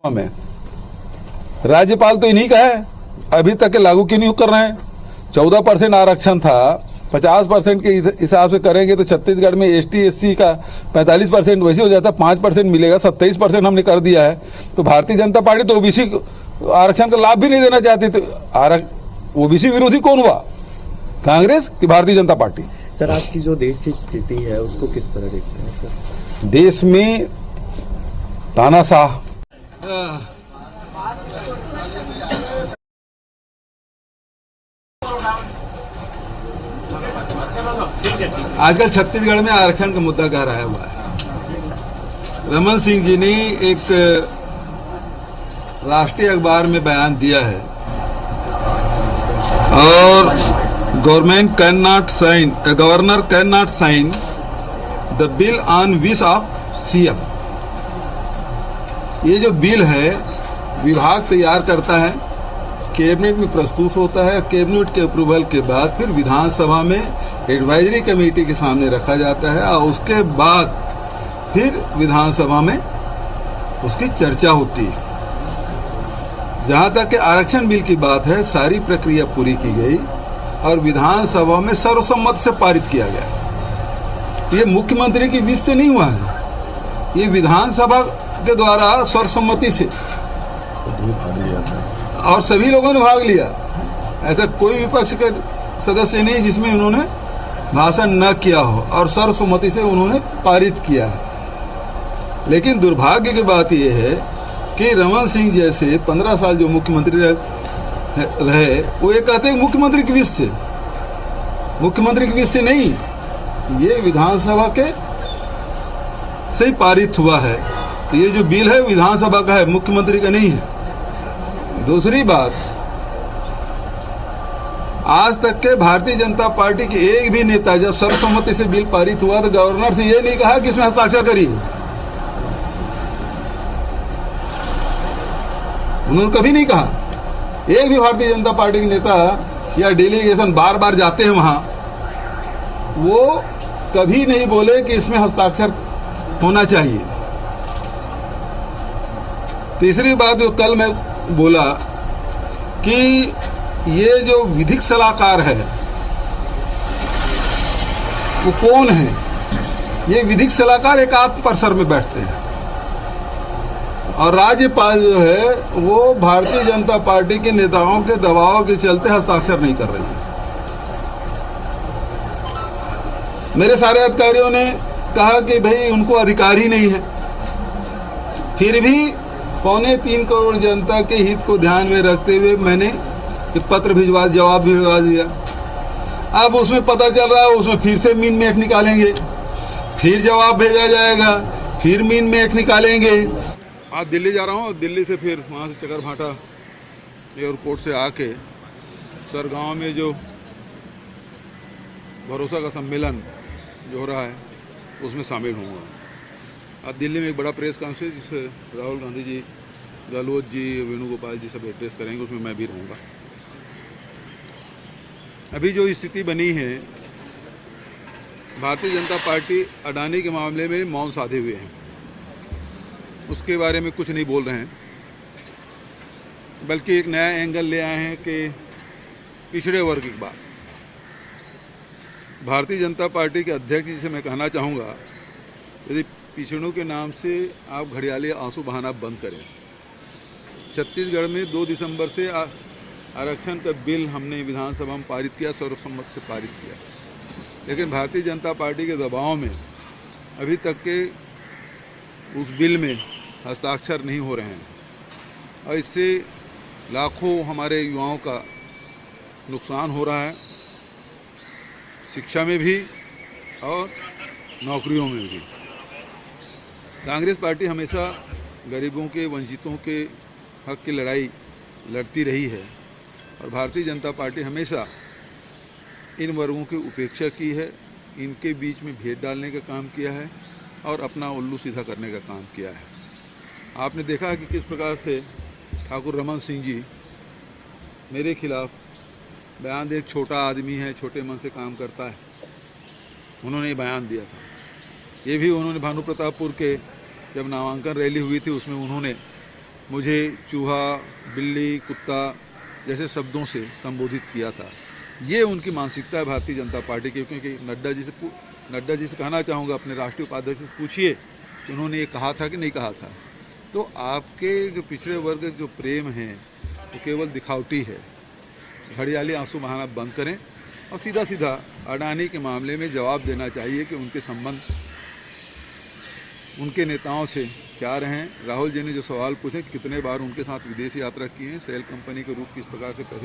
में राज्यपाल तो इन्हीं का है, अभी तक के लागू क्यों नहीं कर रहे हैं। 14% आरक्षण था, 50% के हिसाब से करेंगे तो छत्तीसगढ़ में एसटी एससी का 45% वैसे हो जाता, 5% मिलेगा, 27% हमने कर दिया है। तो भारतीय जनता पार्टी तो ओबीसी आरक्षण का लाभ भी नहीं देना चाहती। तो ओबीसी विरोधी कौन हुआ, कांग्रेस कि भारतीय जनता पार्टी? सर, आज की जो देश की स्थिति है उसको किस तरह देखते हैं सर? देश में तानाशाह आजकल छत्तीसगढ़ में आरक्षण का मुद्दा गहराया हुआ है। रमन सिंह जी ने एक राष्ट्रीय अखबार में बयान दिया है और governor can not sign the bill on wish of CM. ये जो बिल है विभाग तैयार करता है, कैबिनेट में प्रस्तुत होता है, कैबिनेट के अप्रूवल के बाद फिर विधानसभा में एडवाइजरी कमेटी के सामने रखा जाता है और उसके बाद फिर विधानसभा में उसकी चर्चा होती है। जहां तक कि आरक्षण बिल की बात है, सारी प्रक्रिया पूरी की गई और विधानसभा में सर्वसम्मति से पारित किया गया। ये मुख्यमंत्री की विश से नहीं हुआ है, ये विधानसभा के द्वारा सर्वसम्मति से और सभी लोगों ने भाग लिया। ऐसा कोई विपक्ष के सदस्य नहीं जिसमें उन्होंने भाषण न किया हो और सर्वसम्मति से उन्होंने पारित किया है। लेकिन दुर्भाग्य की बात यह है कि रमन सिंह जैसे 15 साल जो मुख्यमंत्री रहे, वो ये कहते हैं मुख्यमंत्री की विश से, मुख्यमंत्री की विश से नहीं, ये विधानसभा के से ही पारित हुआ है। तो ये जो बिल है विधानसभा का है, मुख्यमंत्री का नहीं है। दूसरी बात, आज तक के भारतीय जनता पार्टी के एक भी नेता जब सर्वसम्मति से बिल पारित हुआ तो गवर्नर से ये नहीं कहा कि इसमें हस्ताक्षर करिए। उन्होंने कभी नहीं कहा। एक भी भारतीय जनता पार्टी के नेता या डेलीगेशन बार बार जाते हैं वहां, वो कभी नहीं बोले कि इसमें हस्ताक्षर होना चाहिए। तीसरी बात जो कल मैं बोला कि ये जो विधिक सलाहकार है वो कौन है? ये विधिक सलाहकार एक आत्म परिसर में बैठते हैं और राज्यपाल जो है वो भारतीय जनता पार्टी के नेताओं के दबाव के चलते हस्ताक्षर नहीं कर रही है। मेरे सारे अधिकारियों ने कहा कि भाई उनको अधिकार ही नहीं है, फिर भी 3.25 करोड़ जनता के हित को ध्यान में रखते हुए मैंने पत्र भिजवा, जवाब भिजवा दिया। अब उसमें पता चल रहा है उसमें फिर से मीन मेख निकालेंगे, फिर जवाब भेजा जाएगा, फिर मीन मेख निकालेंगे। आज दिल्ली जा रहा हूँ और दिल्ली से फिर वहाँ से चकरभाटा एयरपोर्ट से आके सरगांव में जो भरोसा का सम्मेलन जो हो रहा है उसमें शामिल होऊंगा। आज दिल्ली में एक बड़ा प्रेस कॉन्फ्रेंस जिसे राहुल गांधी जी, गहलोत जी, वेणुगोपाल जी सब एड्रेस करेंगे, उसमें मैं भी रहूँगा। अभी जो स्थिति बनी है, भारतीय जनता पार्टी अडानी के मामले में मौन साधे हुए हैं, उसके बारे में कुछ नहीं बोल रहे हैं, बल्कि एक नया एंगल ले आए हैं कि पिछड़े वर्ग की बात। भारतीय जनता पार्टी के अध्यक्ष जी से मैं कहना चाहूँगा, यदि पिछड़ों के नाम से आप घड़ियाली आंसू बहाना बंद करें। छत्तीसगढ़ में 2 दिसंबर से आरक्षण का बिल हमने विधानसभा में पारित किया, सर्वसम्मति से पारित किया, लेकिन भारतीय जनता पार्टी के दबाव में अभी तक के उस बिल में हस्ताक्षर नहीं हो रहे हैं और इससे लाखों हमारे युवाओं का नुकसान हो रहा है, शिक्षा में भी और नौकरियों में भी। कांग्रेस पार्टी हमेशा गरीबों के, वंचितों के हक की लड़ाई लड़ती रही है और भारतीय जनता पार्टी हमेशा इन वर्गों की उपेक्षा की है, इनके बीच में भेद डालने का काम किया है और अपना उल्लू सीधा करने का काम किया है। आपने देखा कि किस प्रकार से ठाकुर रमन सिंह जी मेरे खिलाफ बयान दे, एक छोटा आदमी है, छोटे मन से काम करता है, उन्होंने बयान दिया था। ये भी उन्होंने भानु प्रतापपुर के जब नामांकन रैली हुई थी उसमें उन्होंने मुझे चूहा, बिल्ली, कुत्ता जैसे शब्दों से संबोधित किया था। ये उनकी मानसिकता है भारतीय जनता पार्टी की। क्योंकि नड्डा जी से कहना चाहूँगा, अपने राष्ट्रीय उपाध्यक्ष से पूछिए कि उन्होंने ये कहा था कि नहीं कहा था। तो आपके जो पिछड़े वर्ग जो प्रेम है वो केवल दिखावटी है। घड़ियाली आंसू बहाना बंद करें और सीधा सीधा अडानी के मामले में जवाब देना चाहिए कि उनके संबंध उनके नेताओं से क्या रहे। राहुल जी ने जो सवाल पूछे कि कितने बार उनके साथ विदेश यात्रा की है, सेल कंपनी के रूप किस प्रकार से पैसे